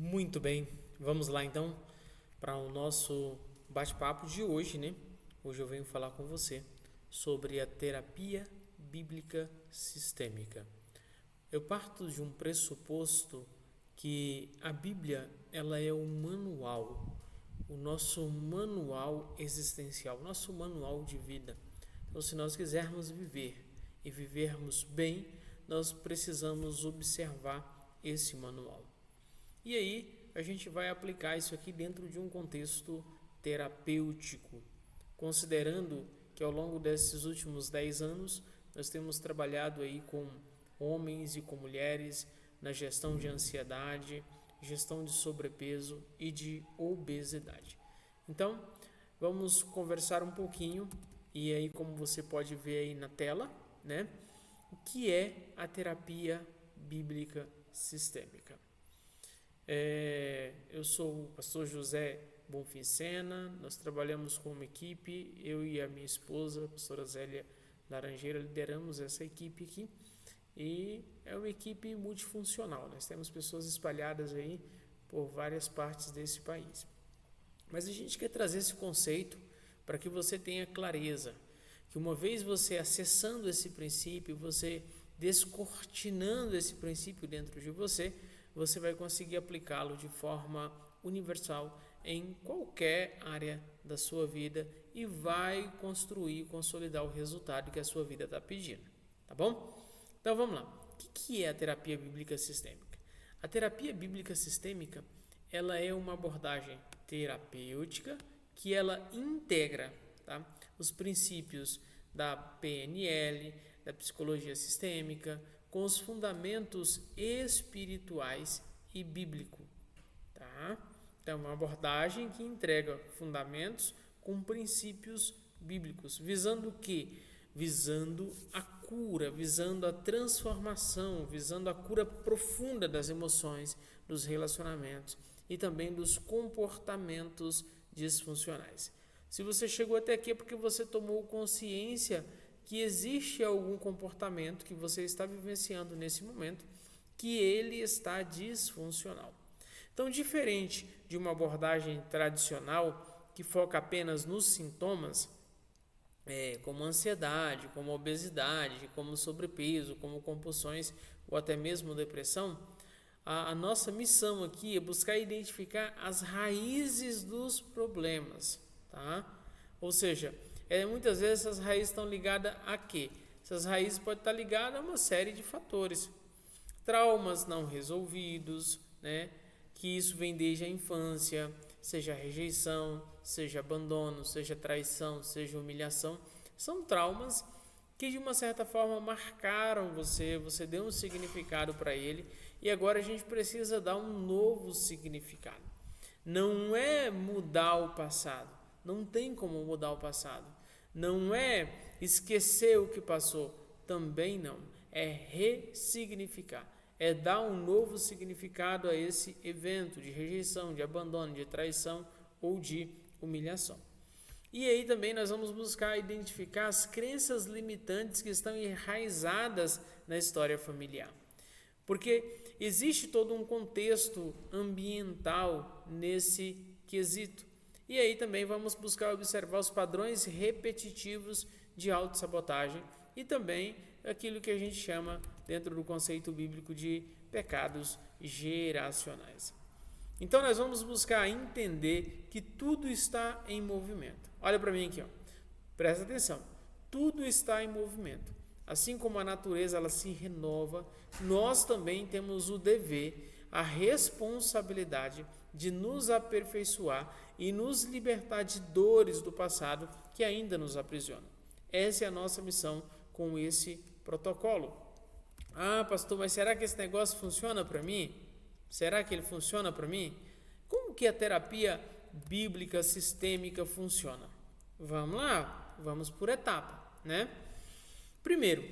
Muito bem, vamos lá então para o nosso bate-papo de hoje, né? Hoje eu venho falar com você sobre a terapia bíblica sistêmica. Eu parto de um pressuposto que a Bíblia ela é o manual, o nosso manual existencial, o nosso manual de vida. Então, se nós quisermos viver e vivermos bem, nós precisamos observar esse manual. E aí, a gente vai aplicar isso aqui dentro de um contexto terapêutico, considerando que ao longo desses últimos 10 anos nós temos trabalhado aí com homens e com mulheres na gestão de ansiedade, gestão de sobrepeso e de obesidade. Então, vamos conversar um pouquinho e aí como você pode ver aí na tela, né? O que é a terapia bíblica sistêmica? Eu sou o pastor José Bonfim-Sena, nós trabalhamos com uma equipe, eu e a minha esposa, a pastora Zélia Laranjeira, lideramos essa equipe aqui e é uma equipe multifuncional, nós temos pessoas espalhadas aí por várias partes desse país. Mas a gente quer trazer esse conceito para que você tenha clareza, que uma vez você acessando esse princípio, você descortinando esse princípio dentro de você, você vai conseguir aplicá-lo de forma universal em qualquer área da sua vida e vai construir, consolidar o resultado que a sua vida está pedindo, tá bom? Então vamos lá. O que é a terapia bíblica sistêmica? A terapia bíblica sistêmica, ela é uma abordagem terapêutica que ela integra, tá, os princípios da PNL, da psicologia sistêmica, com os fundamentos espirituais e bíblico, tá? Então, uma abordagem que entrega fundamentos com princípios bíblicos, visando o quê? Visando a cura, visando a transformação, visando a cura profunda das emoções, dos relacionamentos e também dos comportamentos disfuncionais. Se você chegou até aqui é porque você tomou consciência que existe algum comportamento que você está vivenciando nesse momento que ele está disfuncional. Então, diferente de uma abordagem tradicional que foca apenas nos sintomas, como ansiedade, como obesidade, como sobrepeso, como compulsões ou até mesmo depressão, a nossa missão aqui é buscar identificar as raízes dos problemas, tá? Ou seja, muitas vezes essas raízes estão ligadas a quê? Essas raízes podem estar ligadas a uma série de fatores. Traumas não resolvidos, né? Que isso vem desde a infância, seja rejeição, seja abandono, seja traição, seja humilhação. São traumas que de uma certa forma marcaram você deu um significado para ele e agora a gente precisa dar um novo significado. Não é mudar o passado, não tem como mudar o passado. Não é esquecer o que passou, também não. É ressignificar, é dar um novo significado a esse evento de rejeição, de abandono, de traição ou de humilhação. E aí também nós vamos buscar identificar as crenças limitantes que estão enraizadas na história familiar. Porque existe todo um contexto ambiental nesse quesito. E aí também vamos buscar observar os padrões repetitivos de autossabotagem e também aquilo que a gente chama, dentro do conceito bíblico, de pecados geracionais. Então nós vamos buscar entender que tudo está em movimento. Olha para mim aqui, ó. Presta atenção. Tudo está em movimento. Assim como a natureza ela se renova, nós também temos o dever, a responsabilidade de nos aperfeiçoar e nos libertar de dores do passado que ainda nos aprisionam. Essa é a nossa missão com esse protocolo. Ah, pastor, mas será que esse negócio funciona para mim? Será que ele funciona para mim? Como que a terapia bíblica sistêmica funciona? Vamos lá, vamos por etapa, né? Primeiro,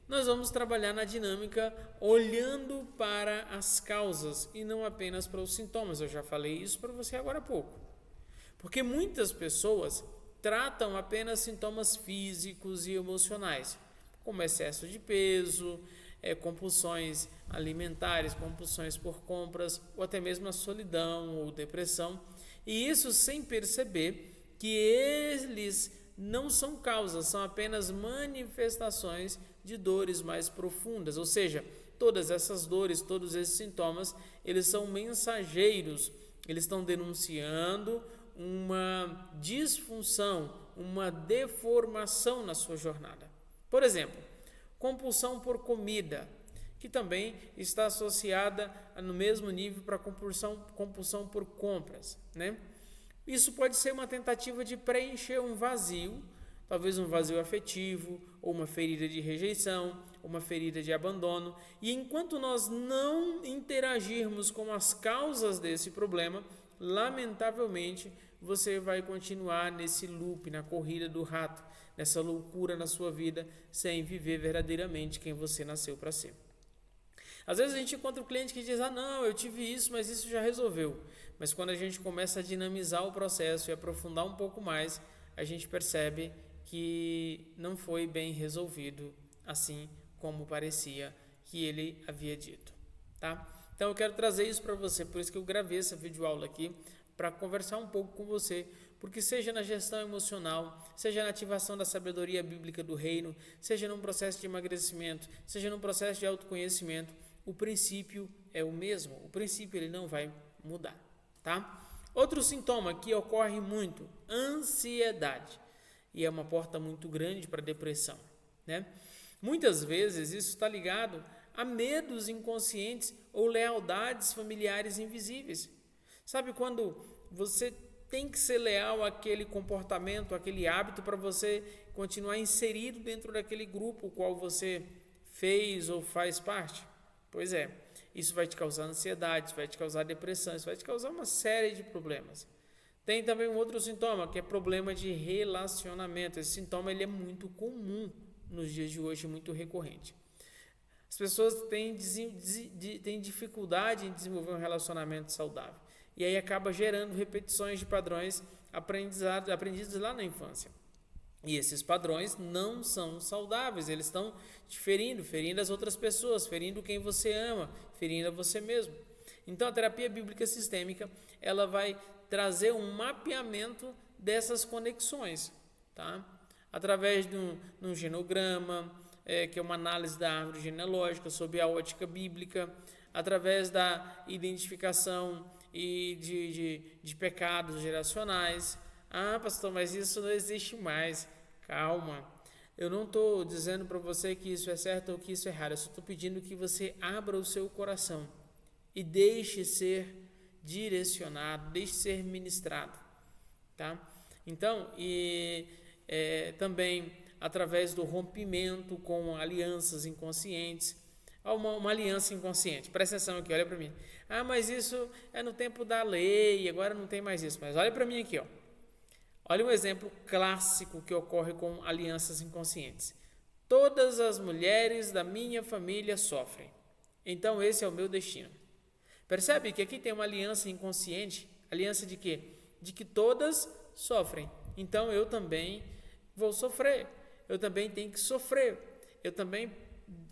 nós vamos trabalhar na dinâmica olhando para as causas e não apenas para os sintomas. Eu já falei isso para você agora há pouco. Porque muitas pessoas tratam apenas sintomas físicos e emocionais, como excesso de peso, compulsões alimentares, compulsões por compras, ou até mesmo a solidão ou depressão. E isso sem perceber que eles não são causas, são apenas manifestações de dores mais profundas. Ou seja, todas essas dores, todos esses sintomas, eles são mensageiros, eles estão denunciando uma disfunção, uma deformação na sua jornada. Por exemplo, compulsão por comida, que também está associada no mesmo nível para compulsão por compras, né? Isso pode ser uma tentativa de preencher um vazio, talvez um vazio afetivo, ou uma ferida de rejeição, uma ferida de abandono. E enquanto nós não interagirmos com as causas desse problema, lamentavelmente, você vai continuar nesse loop, na corrida do rato, nessa loucura na sua vida, sem viver verdadeiramente quem você nasceu para ser. Às vezes a gente encontra um cliente que diz, não, eu tive isso, mas isso já resolveu. Mas quando a gente começa a dinamizar o processo e aprofundar um pouco mais, a gente percebe que não foi bem resolvido assim como parecia que ele havia dito, tá? Então eu quero trazer isso para você, por isso que eu gravei essa videoaula aqui, para conversar um pouco com você, porque seja na gestão emocional, seja na ativação da sabedoria bíblica do reino, seja num processo de emagrecimento, seja num processo de autoconhecimento, o princípio é o mesmo, o princípio ele não vai mudar, tá? Outro sintoma que ocorre muito, ansiedade, e é uma porta muito grande para a depressão, né? Muitas vezes isso está ligado a medos inconscientes ou lealdades familiares invisíveis. Sabe quando você tem que ser leal àquele comportamento, àquele hábito para você continuar inserido dentro daquele grupo qual você fez ou faz parte? Pois é, isso vai te causar ansiedade, isso vai te causar depressão, isso vai te causar uma série de problemas. Tem também um outro sintoma, que é problema de relacionamento. Esse sintoma ele é muito comum nos dias de hoje, muito recorrente. As pessoas têm dificuldade em desenvolver um relacionamento saudável. E aí acaba gerando repetições de padrões aprendidos lá na infância. E esses padrões não são saudáveis, eles estão te ferindo as outras pessoas, ferindo quem você ama, ferindo a você mesmo. Então a terapia bíblica sistêmica, ela vai trazer um mapeamento dessas conexões, tá? Através de um genograma, que é uma análise da árvore genealógica sob a ótica bíblica, através da identificação de pecados geracionais. Pastor, mas isso não existe mais. Calma, eu não estou dizendo para você que isso é certo ou que isso é errado, eu só estou pedindo que você abra o seu coração e deixe ser direcionado, deixe ser ministrado, tá? Então, também através do rompimento com alianças inconscientes, uma aliança inconsciente, presta atenção aqui, olha para mim, mas isso é no tempo da lei, agora não tem mais isso, mas olha para mim aqui, ó. Olha um exemplo clássico que ocorre com alianças inconscientes. Todas as mulheres da minha família sofrem, então esse é o meu destino. Percebe que aqui tem uma aliança inconsciente, aliança de quê? De que todas sofrem, então eu também vou sofrer, eu também tenho que sofrer, eu também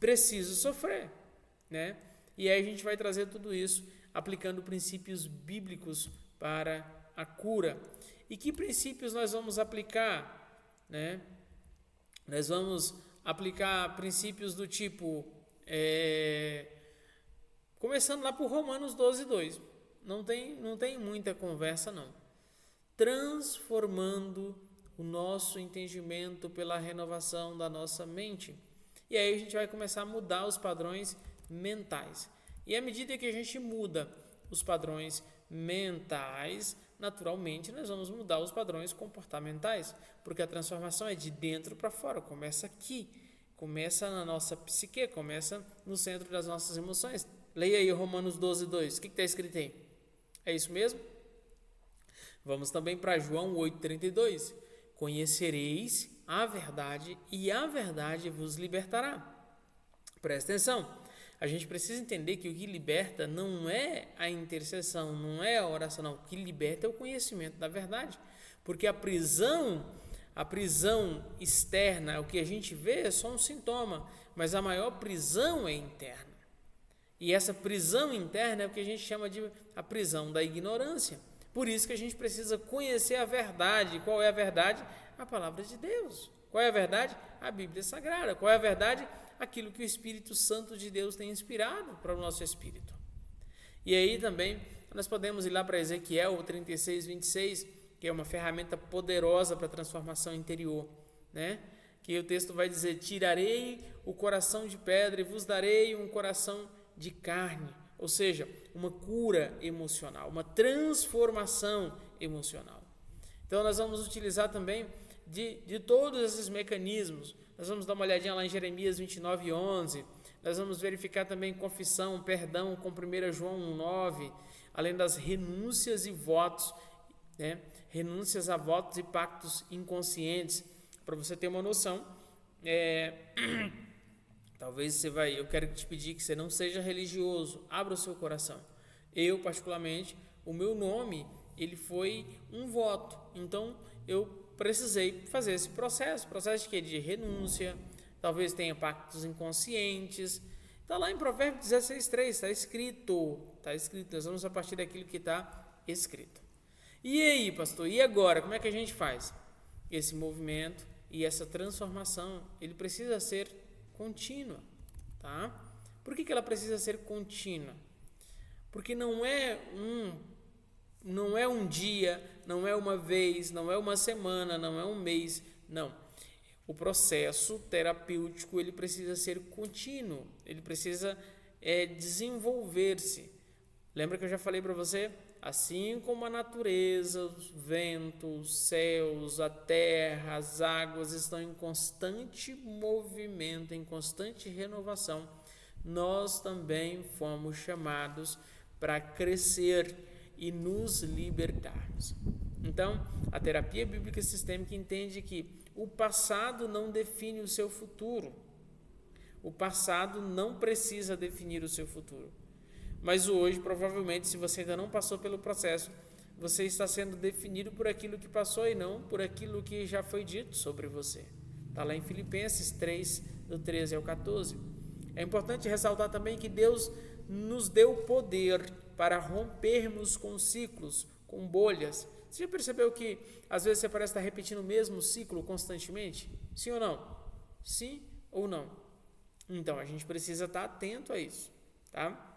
preciso sofrer, né? E aí a gente vai trazer tudo isso aplicando princípios bíblicos para a cura. E que princípios nós vamos aplicar, né? Nós vamos aplicar princípios do tipo, começando lá por Romanos 12:2. Não tem muita conversa não. Transformando o nosso entendimento pela renovação da nossa mente. E aí a gente vai começar a mudar os padrões mentais. E à medida que a gente muda os padrões mentais, naturalmente nós vamos mudar os padrões comportamentais, porque a transformação é de dentro para fora, começa aqui, começa na nossa psique, começa no centro das nossas emoções. Leia aí Romanos 12:2, o que está escrito aí? É isso mesmo? Vamos também para João 8:32, conhecereis a verdade e a verdade vos libertará. Presta atenção. A gente precisa entender que o que liberta não é a intercessão, não é a oração, não. O que liberta é o conhecimento da verdade. Porque a prisão A prisão externa, o que a gente vê é só um sintoma, mas a maior prisão é interna. E essa prisão interna é o que a gente chama de a prisão da ignorância. Por isso que a gente precisa conhecer a verdade. Qual é a verdade? A palavra de Deus. Qual é a verdade? A Bíblia Sagrada. Qual é a verdade? Aquilo que o Espírito Santo de Deus tem inspirado para o nosso espírito. E aí também nós podemos ir lá para Ezequiel 36, 26, que é uma ferramenta poderosa para a transformação interior, né? Que o texto vai dizer: tirarei o coração de pedra e vos darei um coração de carne. Ou seja, uma cura emocional, uma transformação emocional. Então nós vamos utilizar também de todos esses mecanismos. Nós vamos dar uma olhadinha lá em Jeremias 29, 11. Nós vamos verificar também confissão, perdão com 1 João 1,9, além das renúncias e votos, né? Renúncias a votos e pactos inconscientes. Para você ter uma noção, talvez eu quero te pedir que você não seja religioso, abra o seu coração. Eu, particularmente, o meu nome, ele foi um voto, então eu precisei fazer esse processo de quê? De renúncia, talvez tenha pactos inconscientes. Está lá em Provérbios 16:3, está escrito, nós vamos a partir daquilo que está escrito. E aí, pastor, e agora, como é que a gente faz? Esse movimento e essa transformação, ele precisa ser contínua, tá? Por que ela precisa ser contínua? Porque não é um dia, não é uma vez, não é uma semana, não é um mês, não. O processo terapêutico, ele precisa ser contínuo, ele precisa desenvolver-se. Lembra que eu já falei para você? Assim como a natureza, os ventos, os céus, a terra, as águas estão em constante movimento, em constante renovação, nós também fomos chamados para crescer e nos libertarmos. Então, a terapia bíblica sistêmica entende que o passado não define o seu futuro. O passado não precisa definir o seu futuro. Mas hoje, provavelmente, se você ainda não passou pelo processo, você está sendo definido por aquilo que passou e não por aquilo que já foi dito sobre você. Está lá em Filipenses 3, do 13 ao 14. É importante ressaltar também que Deus nos deu poder para rompermos com ciclos, com bolhas. Você já percebeu que às vezes você parece estar repetindo o mesmo ciclo constantemente? Sim ou não? Sim ou não? Então, a gente precisa estar atento a isso, tá?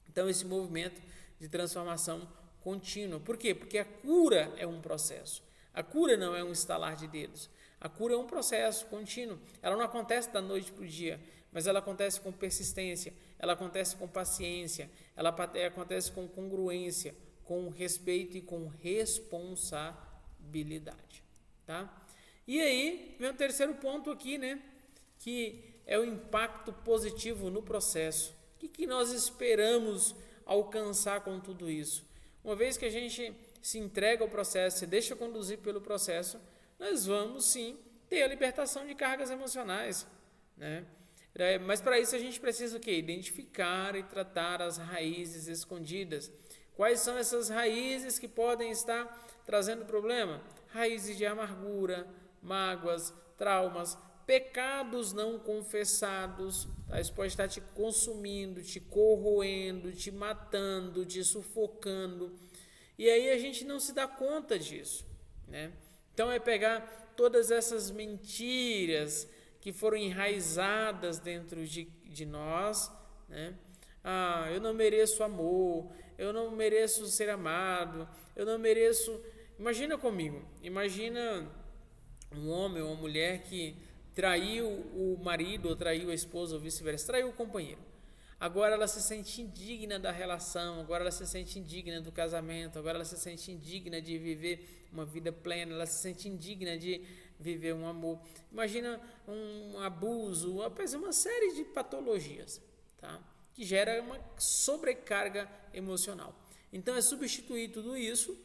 Então, esse movimento de transformação contínua. Por quê? Porque a cura é um processo. A cura não é um estalar de dedos. A cura é um processo contínuo. Ela não acontece da noite para o dia, mas ela acontece com persistência, ela acontece com paciência, ela acontece com congruência, com respeito e com responsabilidade. Tá? E aí, vem o terceiro ponto aqui, né? Que é o impacto positivo no processo. O que nós esperamos alcançar com tudo isso? Uma vez que a gente se entrega ao processo, se deixa conduzir pelo processo, nós vamos sim ter a libertação de cargas emocionais, né? Mas para isso a gente precisa o quê? Identificar e tratar as raízes escondidas. Quais são essas raízes que podem estar trazendo problema? Raízes de amargura, mágoas, traumas, pecados não confessados, tá? Isso pode estar te consumindo, te corroendo, te matando, te sufocando, e aí a gente não se dá conta disso, né? Então é pegar todas essas mentiras que foram enraizadas dentro de nós, né? Eu não mereço amor, eu não mereço ser amado, eu não mereço... Imagina comigo, imagina um homem ou uma mulher que traiu o marido, ou traiu a esposa, ou vice-versa, traiu o companheiro. Agora ela se sente indigna da relação, agora ela se sente indigna do casamento, agora ela se sente indigna de viver uma vida plena, ela se sente indigna de viver um amor. Imagina um abuso, uma série de patologias, tá? Que gera uma sobrecarga emocional. Então é substituir tudo isso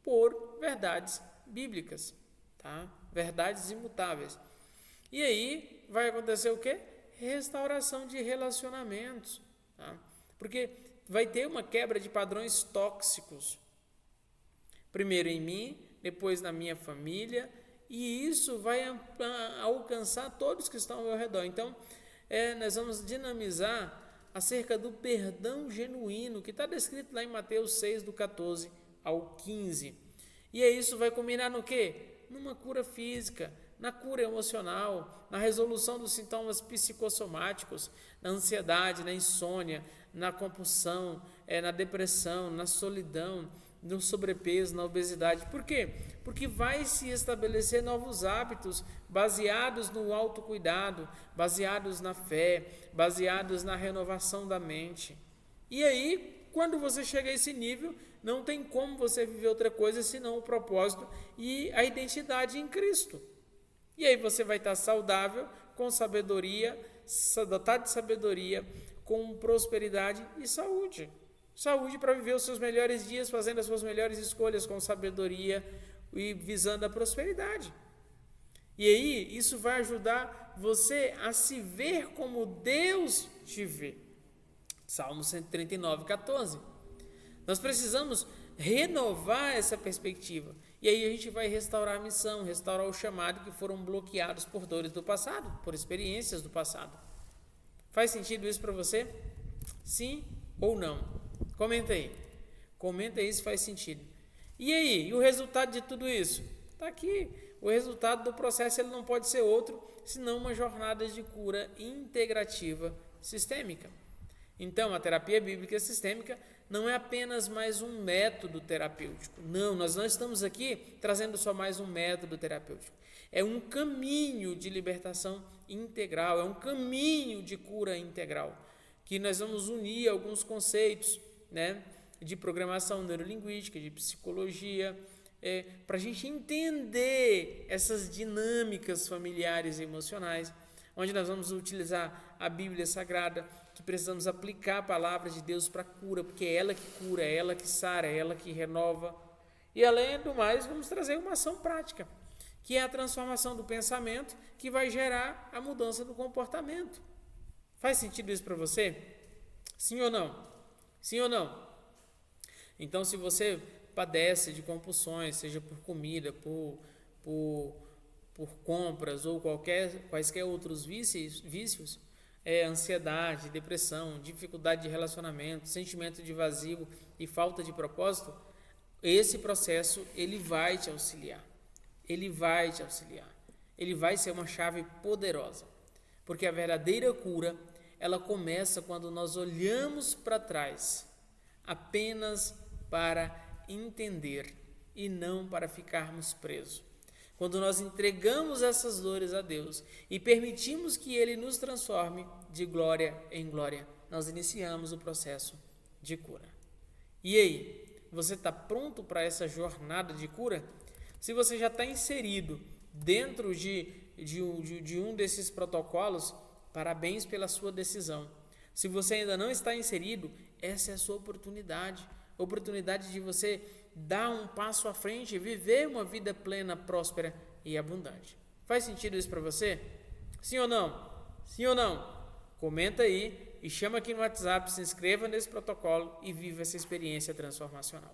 por verdades bíblicas, tá? Verdades imutáveis. E aí vai acontecer o quê? Restauração de relacionamentos, tá? Porque vai ter uma quebra de padrões tóxicos. Primeiro em mim, depois na minha família e isso vai alcançar todos que estão ao meu redor. Então, nós vamos dinamizar acerca do perdão genuíno, que está descrito lá em Mateus 6, do 14 ao 15. E isso vai culminar no quê? Numa cura física, na cura emocional, na resolução dos sintomas psicossomáticos, na ansiedade, na insônia, na compulsão, na depressão, na solidão, no sobrepeso, na obesidade. Por quê? Porque vai se estabelecer novos hábitos baseados no autocuidado, baseados na fé, baseados na renovação da mente. E aí, quando você chega a esse nível, não tem como você viver outra coisa senão o propósito e a identidade em Cristo. E aí você vai estar saudável, com sabedoria, dotado de sabedoria, com prosperidade e saúde. Saúde para viver os seus melhores dias, fazendo as suas melhores escolhas com sabedoria e visando a prosperidade. E aí, isso vai ajudar você a se ver como Deus te vê. Salmo 139, 14. Nós precisamos renovar essa perspectiva. E aí a gente vai restaurar a missão, restaurar o chamado que foram bloqueados por dores do passado, por experiências do passado. Faz sentido isso para você? Sim ou não? Comenta aí. Comenta aí se faz sentido. E aí, e o resultado de tudo isso? Está aqui. O resultado do processo ele não pode ser outro, senão uma jornada de cura integrativa sistêmica. Então, a terapia bíblica sistêmica não é apenas mais um método terapêutico. Não, nós não estamos aqui trazendo só mais um método terapêutico. É um caminho de libertação integral, é um caminho de cura integral, que nós vamos unir alguns conceitos, de programação neurolinguística, de psicologia, para a gente entender essas dinâmicas familiares e emocionais, onde nós vamos utilizar a Bíblia Sagrada, que precisamos aplicar a palavra de Deus para cura, porque é ela que cura, é ela que sara, é ela que renova. E além do mais, vamos trazer uma ação prática, que é a transformação do pensamento, que vai gerar a mudança do comportamento. Faz sentido isso para você? Sim ou não? Sim ou não? Então, se você padece de compulsões, seja por comida, por compras ou quaisquer outros vícios, ansiedade, depressão, dificuldade de relacionamento, sentimento de vazio e falta de propósito, esse processo ele vai te auxiliar. Ele vai te auxiliar. Ele vai ser uma chave poderosa. Porque a verdadeira cura, ela começa quando nós olhamos para trás apenas para entender e não para ficarmos presos. Quando nós entregamos essas dores a Deus e permitimos que Ele nos transforme de glória em glória, nós iniciamos o processo de cura. E aí, você está pronto para essa jornada de cura? Se você já está inserido dentro de um desses protocolos, parabéns pela sua decisão. Se você ainda não está inserido, essa é a sua oportunidade de você dar um passo à frente e viver uma vida plena, próspera e abundante. Faz sentido isso para você? Sim ou não? Sim ou não? Comenta aí e chama aqui no WhatsApp, se inscreva nesse protocolo e viva essa experiência transformacional.